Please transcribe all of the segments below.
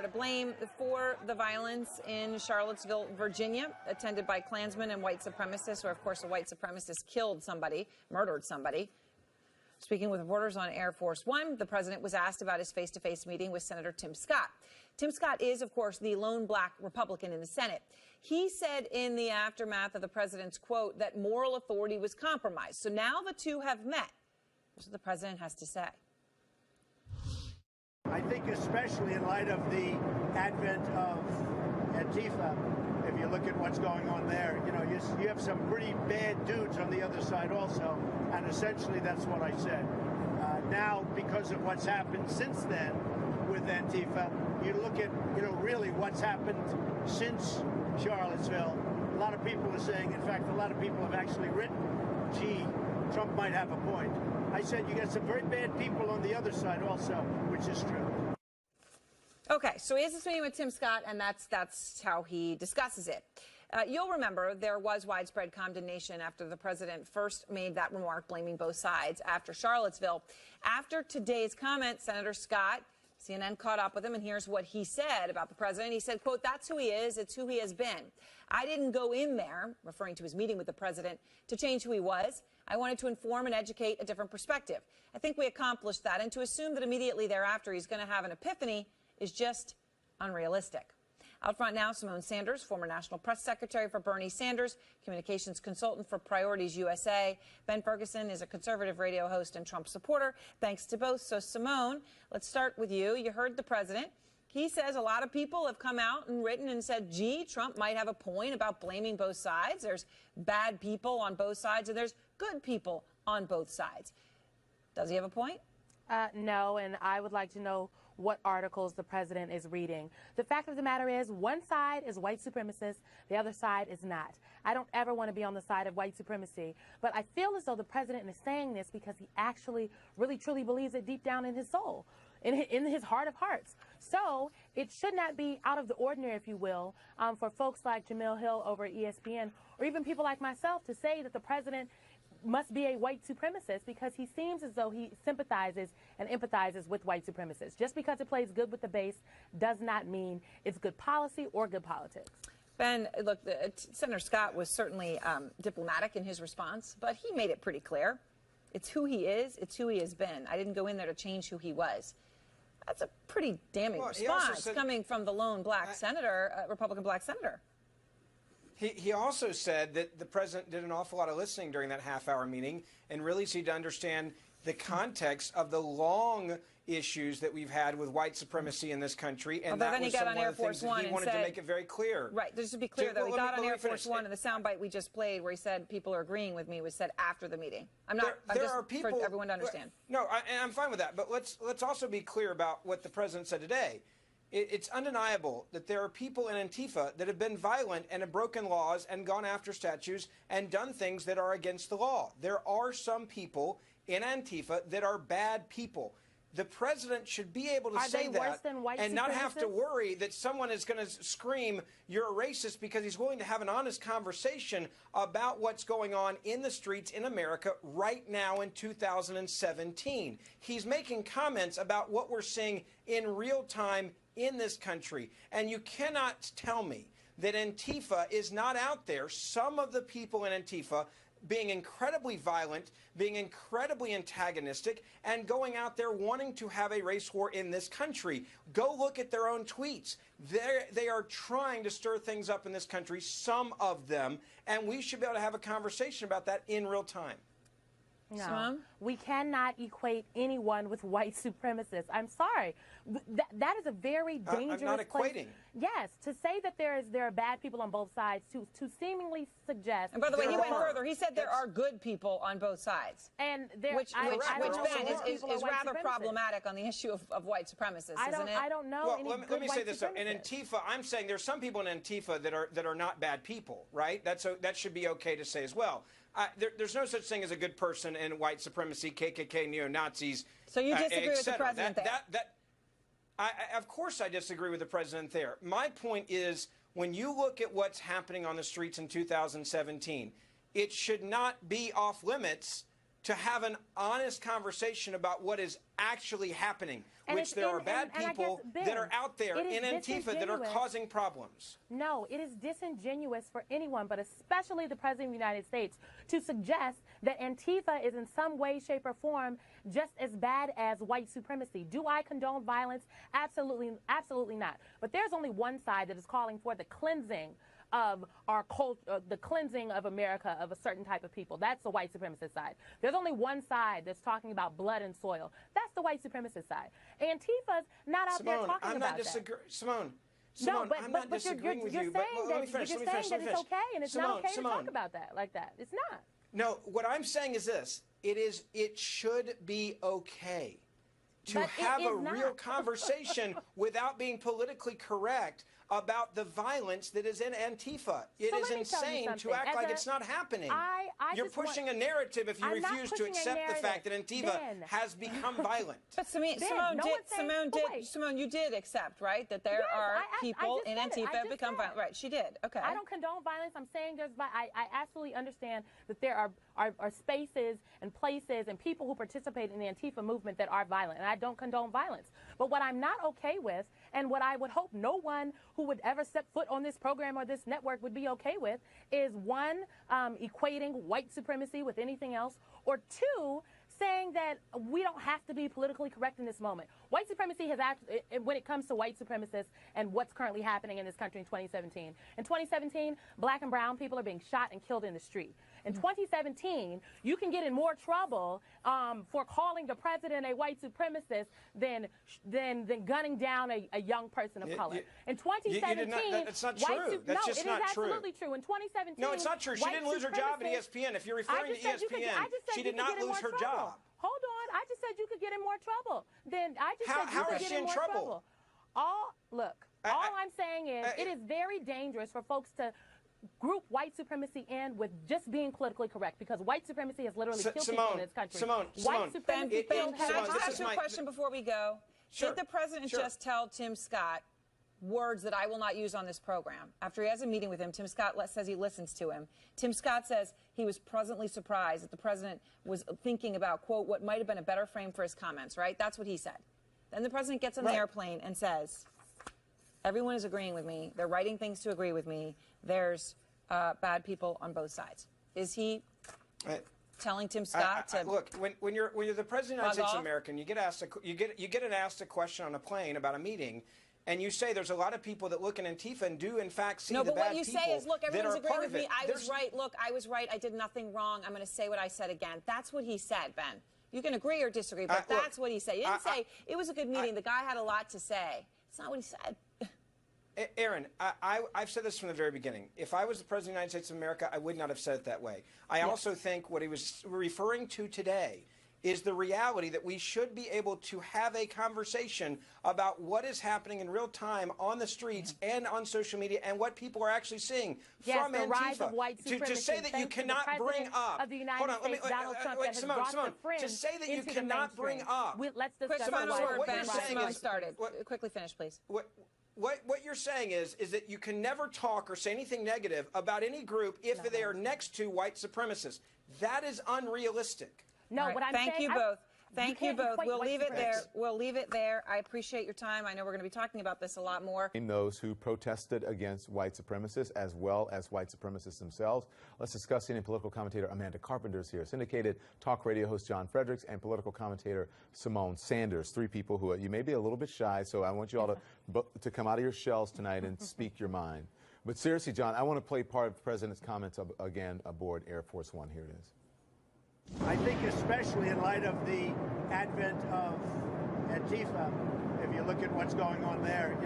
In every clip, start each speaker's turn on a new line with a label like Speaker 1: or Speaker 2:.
Speaker 1: to blame for the violence in Charlottesville, Virginia, attended by Klansmen and white supremacists, where, of course, a white supremacist killed somebody, murdered somebody. Speaking with reporters on Air Force One, the president was asked about his face-to-face meeting with Senator Tim Scott. Tim Scott is, of course, the lone black Republican in the Senate. He said in the aftermath of the president's quote that moral authority was compromised. So now the two have met. Here's what the president has to say.
Speaker 2: I think especially in light of the advent of Antifa, if you look at what's going on there, you have some pretty bad dudes on the other side also, and essentially that's what I said. Now, because of what's happened since then with Antifa, you look at, really what's happened since Charlottesville. A lot of people are saying, in fact, a lot of people have actually written, gee, Trump might have a point. I said you got some very bad people on the other side also, which is true.
Speaker 1: Okay, so he has this meeting with Tim Scott, and that's how he discusses it. You'll remember there was widespread condemnation after the president first made that remark blaming both sides after Charlottesville. After today's comment, Senator Scott, CNN caught up with him, and here's what he said about the president. He said, quote, "That's who he is. It's who he has been. I didn't go in there," referring to his meeting with the president, "to change who he was. I wanted to inform and educate a different perspective. I think we accomplished that, and to assume that immediately thereafter he's going to have an epiphany is just unrealistic." Out front now, Symone Sanders, former National Press Secretary for Bernie Sanders, communications consultant for Priorities USA. Ben Ferguson is a conservative radio host and Trump supporter. Thanks to both. So, Simone, let's start with you. You heard the president. He says a lot of people have come out and written and said, gee, Trump might have a point about blaming both sides. There's bad people on both sides, and there's good people on both sides. Does he have a point?
Speaker 3: No, and I would like to know what articles the president is reading. The fact of the matter is, one side is white supremacists, the other side is not. I don't ever want to be on the side of white supremacy, but I feel as though the president is saying this because he actually really truly believes it deep down in his soul, in his heart of hearts. So it should not be out of the ordinary, if you will, for folks like Jamil Hill over at ESPN, or even people like myself, to say that the president must be a white supremacist, because he seems as though he sympathizes and empathizes with white supremacists. Just because it plays good with the base does not mean it's good policy or good politics.
Speaker 1: Ben, look, Senator Scott was certainly diplomatic in his response, but he made it pretty clear. It's who he is. It's who he has been. I didn't go in there to change who he was. That's a pretty damning response coming from the lone black senator, Republican black senator.
Speaker 4: He also said that the president did an awful lot of listening during that half-hour meeting and really seemed to understand the context of the long issues that we've had with white supremacy in this country, and that was some of the things that he wanted to make it very clear.
Speaker 1: Right, just to be clear, though, he got on Air Force One, and the soundbite we just played where he said people are agreeing with me was said after the meeting. I'm not, there are people, for everyone to understand.
Speaker 4: No, I'm fine with that, but let's also be clear about what the president said today. It's undeniable that there are people in Antifa that have been violent and have broken laws and gone after statues and done things that are against the law. There are some people in Antifa that are bad people. The president should be able to say that and not have to worry that someone is going to scream, you're a racist, because he's willing to have an honest conversation about what's going on in the streets in America right now in 2017. He's making comments about what we're seeing in real time in this country. And you cannot tell me that Antifa is not out there, some of the people in Antifa, being incredibly violent, being incredibly antagonistic, and going out there wanting to have a race war in this country. Go look at their own tweets. They are trying to stir things up in this country, some of them, and we should be able to have a conversation about that in real time.
Speaker 3: No, we cannot equate anyone with white supremacists. I'm sorry. That is a very dangerous
Speaker 4: I'm not equating.
Speaker 3: Place. Yes, to say that there are bad people on both sides, to seemingly suggest.
Speaker 1: And by the way, he went further. He said there are good people on both sides.
Speaker 3: And there,
Speaker 1: which Ben, is rather problematic on the issue of white supremists, isn't it?
Speaker 3: I don't know.
Speaker 4: Well, let me say this though. In Antifa, I'm saying there's some people in Antifa that are not bad people, right? That should be okay to say as well. There's no such thing as a good person in white supremacy, KKK, neo-Nazis.
Speaker 1: So you disagree with the president there?
Speaker 4: Of course I disagree with the president there. My point is, when you look at what's happening on the streets in 2017, it should not be off limits to have an honest conversation about what is actually happening. which there are bad people that are out there in Antifa that are causing problems.
Speaker 3: No, it is disingenuous for anyone, but especially the President of the United States, to suggest that Antifa is in some way, shape, or form just as bad as white supremacy. Do I condone violence? Absolutely, absolutely not. But there's only one side that is calling for the cleansing of our culture, the cleansing of America of a certain type of people. That's the white supremacist side. There's only one side that's talking about blood and soil. That's the white supremacist side. Antifa's not out there talking about that.
Speaker 4: Simone,
Speaker 3: no, but,
Speaker 4: I'm not disagreeing with you.
Speaker 3: But let me finish. You're saying that it's okay, and it's not okay to talk about that like that. It's not.
Speaker 4: No, what I'm saying is this. It should be okay to have a real conversation without being politically correct about the violence that is in Antifa. It is insane to act like it's not happening. You're pushing a narrative if you refuse to accept the fact that Antifa has become violent.
Speaker 1: But Simone, you did accept, right, that there are people in Antifa have become violent. Right, she did. Okay.
Speaker 3: I don't condone violence. I'm saying I absolutely understand that there are spaces and places and people who participate in the Antifa movement that are violent, and I don't condone violence. But what I'm not okay with, and what I would hope no one who would ever set foot on this program or this network would be okay with, is one, equating white supremacy with anything else, or two, saying that we don't have to be politically correct in this moment. White supremacy has actually, when it comes to white supremacists and what's currently happening in this country in 2017. In 2017, black and brown people are being shot and killed in the street. In 2017, you can get in more trouble for calling the president a white supremacist than gunning down a young person of color. In 2017,
Speaker 4: that's not true. That's just not true.
Speaker 3: It is absolutely true. In 2017,
Speaker 4: no, it's not true. She didn't lose her job at ESPN. If you're referring to ESPN, she did not lose her job.
Speaker 3: Hold on. I just said you could get in more trouble. Then I just said you could get in more trouble. All I'm saying is it is very dangerous for folks to group white supremacy in with just being politically correct, because white supremacy has literally killed people in this country. White supremacy
Speaker 1: can I just ask you a question before we go?
Speaker 4: Sure.
Speaker 1: Did the president just tell Tim Scott words that I will not use on this program? After he has a meeting with him, Tim Scott says he listens to him. Tim Scott says he was pleasantly surprised that the president was thinking about, quote, what might have been a better frame for his comments, right? That's what he said. Then the president gets on the airplane and says, everyone is agreeing with me. They're writing things to agree with me. There's bad people on both sides. Is he telling Tim Scott to
Speaker 4: look? When you're the president of the United States of America, you get asked a question on a plane about a meeting, and you say there's a lot of people that look in Antifa and do in fact see the bad people.
Speaker 1: No, but what you say is, look, everyone's agreeing with me. I was right. Look, I was right. I did nothing wrong. I'm going to say what I said again. That's what he said, Ben. You can agree or disagree, but that's what he said. He didn't say it was a good meeting. The guy had a lot to say. It's not what he said.
Speaker 4: Aaron, I've said this from the very beginning. If I was the President of the United States of America, I would not have said it that way. I also think what he was referring to today is the reality that we should be able to have a conversation about what is happening in real time on the streets and on social media and what people are actually seeing from Antifa.
Speaker 3: Rise of white supremacy.
Speaker 4: To say that you cannot bring up.
Speaker 3: Hold on, let me.
Speaker 4: Simone, to say that you cannot bring up.
Speaker 3: Let's discuss
Speaker 1: what you're saying is started. Quickly finish, please.
Speaker 4: What you're saying is that you can never talk or say anything negative about any group if they are next to white supremacists. That is unrealistic.
Speaker 3: No, what I'm saying.
Speaker 1: Thank you both. Thank you both. We'll leave it there. We'll leave it there. I appreciate your time. I know we're going to be talking about this a lot more.
Speaker 5: Those who protested against white supremacists as well as white supremacists themselves. Let's discuss CNN political commentator Amanda Carpenter is here, syndicated talk radio host John Fredericks, and political commentator Symone Sanders. Three people who you may be a little bit shy, so I want you all to come out of your shells tonight and speak your mind. But seriously, John, I want to play part of the president's comments again aboard Air Force One. Here it is.
Speaker 2: I think especially in light of the advent of Antifa, if you look at what's going on there,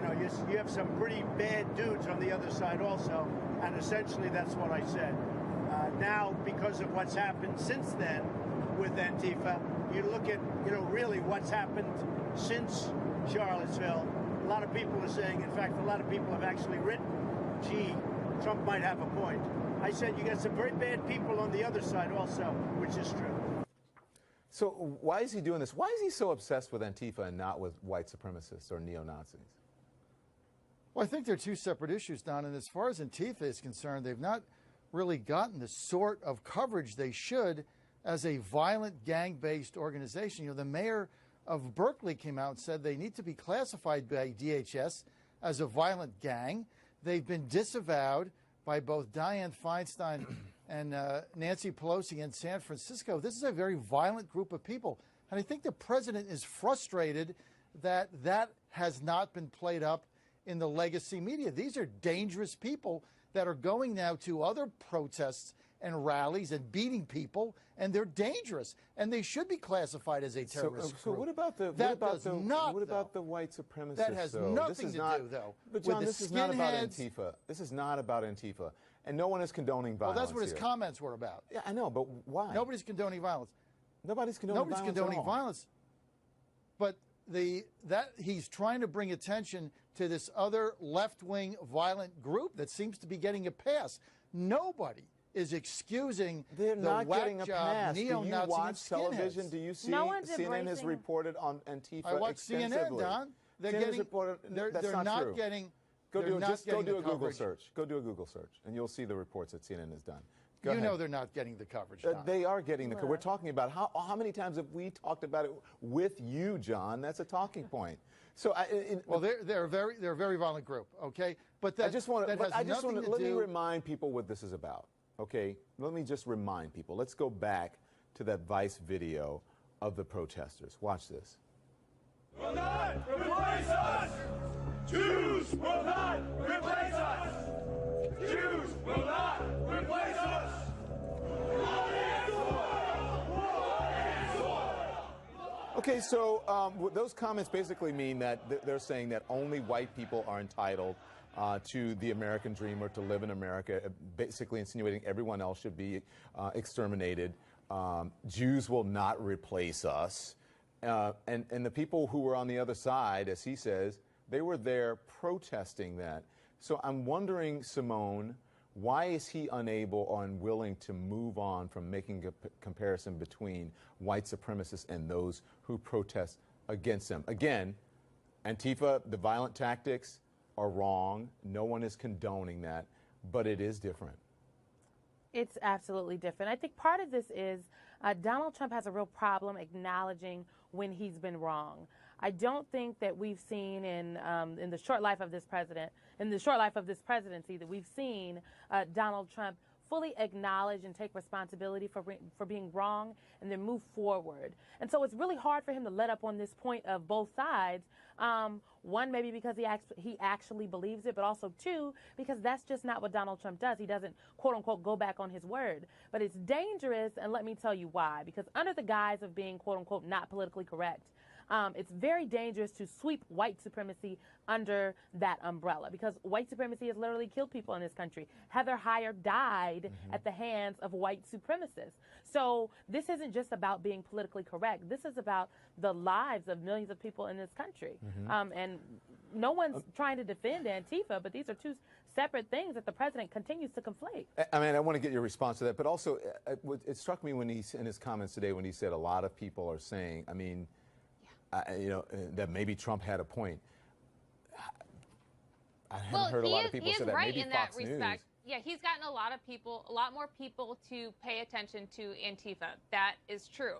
Speaker 2: you have some pretty bad dudes on the other side also, and essentially that's what I said. Now, because of what's happened since then with Antifa, you look at, really what's happened since Charlottesville. A lot of people are saying, in fact, a lot of people have actually written, gee, Trump might have a point. I said you got some very bad people on the other side also, which is true.
Speaker 5: So why is he doing this? Why is he so obsessed with Antifa and not with white supremacists or neo-Nazis?
Speaker 6: Well, I think they're two separate issues, Don. And as far as Antifa is concerned, they've not really gotten the sort of coverage they should as a violent gang-based organization. The mayor of Berkeley came out and said they need to be classified by DHS as a violent gang. They've been disavowed by both Dianne Feinstein and Nancy Pelosi in San Francisco. This is a very violent group of people. And I think the president is frustrated that that has not been played up in the legacy media. These are dangerous people that are going now to other protests and rallies and beating people, and they're dangerous, and they should be classified as a terrorist group.
Speaker 5: So what about the white supremacists?
Speaker 6: That has nothing to do, though.
Speaker 5: But John, this is not about Antifa. This is not about Antifa, and no one is condoning violence.
Speaker 6: Well, that's what his comments were about.
Speaker 5: Yeah, I know, but why?
Speaker 6: Nobody's condoning violence.
Speaker 5: Nobody's condoning violence.
Speaker 6: But he's trying to bring attention to this other left-wing violent group that seems to be getting a pass. Nobody is excusing
Speaker 5: They're not getting a pass.
Speaker 6: Neo-Nazi
Speaker 5: Do you watch television? Do you see CNN has reported on Antifa
Speaker 6: I watch
Speaker 5: extensively?
Speaker 6: CNN, Don.
Speaker 5: They're not
Speaker 6: getting.
Speaker 5: Go do a Google search. Go do a Google search, and you'll see the reports that CNN has done.
Speaker 6: You know they're not getting the coverage, Don.
Speaker 5: They are getting the coverage. We're talking about how many times have we talked about it with you, John? That's a talking point. So,
Speaker 6: they're a very violent group, okay? But let
Speaker 5: me remind people what this is about, okay? Let me just remind people. Let's go back to that Vice video of the protesters. Watch this.
Speaker 7: Will not replace us. Jews will not replace us. Jews will not replace us.
Speaker 5: Okay, so those comments basically mean that they're saying that only white people are entitled to the American dream or to live in America, basically insinuating everyone else should be exterminated. Jews will not replace us. And the people who were on the other side, as he says, they were there protesting that. So I'm wondering, Simone, why is he unable or unwilling to move on from making a comparison between white supremacists and those who protest against them? Again, Antifa, the violent tactics are wrong. No one is condoning that, but it is different.
Speaker 3: It's absolutely different. I think part of this is Donald Trump has a real problem acknowledging when he's been wrong. I don't think that we've seen in the short life of this president, in the short life of this presidency, that we've seen Donald Trump fully acknowledge and take responsibility for being wrong and then move forward. And so it's really hard for him to let up on this point of both sides. One, maybe because he actually believes it, but also two, because that's just not what Donald Trump does. He doesn't, quote unquote, go back on his word. But it's dangerous, and let me tell you why. Because under the guise of being, quote unquote, not politically correct, it's very dangerous to sweep white supremacy under that umbrella, because white supremacy has literally killed people in this country. Heather Heyer died at the hands of white supremacists. So this isn't just about being politically correct. This is about the lives of millions of people in this country. And no one's trying to defend Antifa, but these are two separate things that the president continues to conflate.
Speaker 5: I mean, I want to get your response to that, but also it struck me when in his comments today when he said a lot of people are saying, I mean, that maybe Trump had a point. I haven't heard a lot of people say that. Maybe Fox News.
Speaker 8: Yeah, he's gotten a lot more people to pay attention to Antifa. That is true.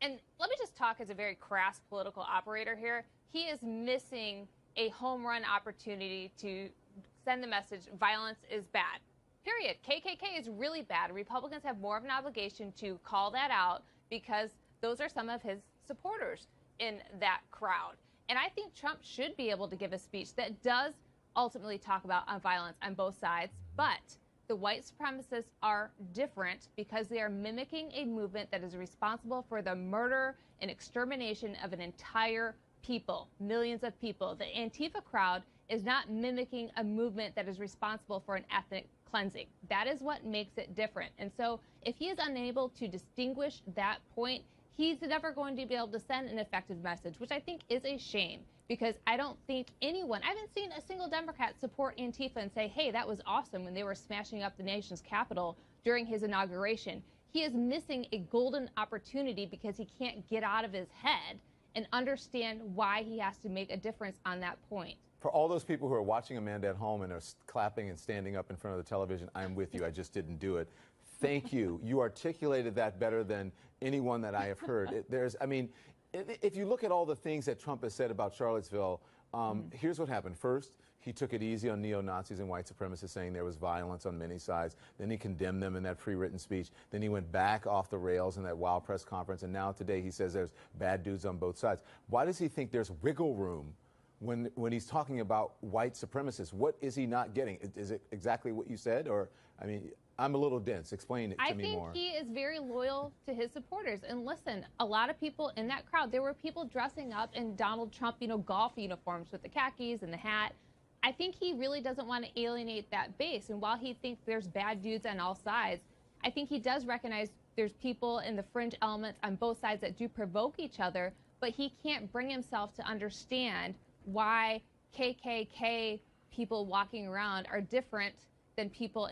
Speaker 8: And let me just talk as a very crass political operator here. He is missing a home run opportunity to send the message violence is bad. Period. KKK is really bad. Republicans have more of an obligation to call that out because those are some of his supporters in that crowd. And I think Trump should be able to give a speech that does ultimately talk about violence on both sides, but the white supremacists are different because they are mimicking a movement that is responsible for the murder and extermination of an entire people, millions of people. The Antifa crowd is not mimicking a movement that is responsible for an ethnic cleansing. That is what makes it different. And so if he is unable to distinguish that point, he's never going to be able to send an effective message, which I think is a shame, because I don't think I haven't seen a single Democrat support Antifa and say, hey, that was awesome when they were smashing up the nation's capital during his inauguration. He is missing a golden opportunity because he can't get out of his head and understand why he has to make a difference on that point.
Speaker 5: For all those people who are watching Amanda at home and are clapping and standing up in front of the television, I'm with you. I just didn't do it. Thank you. You articulated that better than anyone that I have heard. if you look at all the things that Trump has said about Charlottesville, here's what happened. First, he took it easy on neo-Nazis and white supremacists, saying there was violence on many sides. Then he condemned them in that pre-written speech. Then he went back off the rails in that wild press conference. And now today he says there's bad dudes on both sides. Why does he think there's wiggle room when he's talking about white supremacists? What is he not getting? Is it exactly what you said? Or, I mean, I'm a little dense. Explain it to me more.
Speaker 8: I think he is very loyal to his supporters. And listen, a lot of people in that crowd, there were people dressing up in Donald Trump, golf uniforms with the khakis and the hat. I think he really doesn't want to alienate that base. And while he thinks there's bad dudes on all sides, I think he does recognize there's people in the fringe elements on both sides that do provoke each other, but he can't bring himself to understand why KKK people walking around are different than people in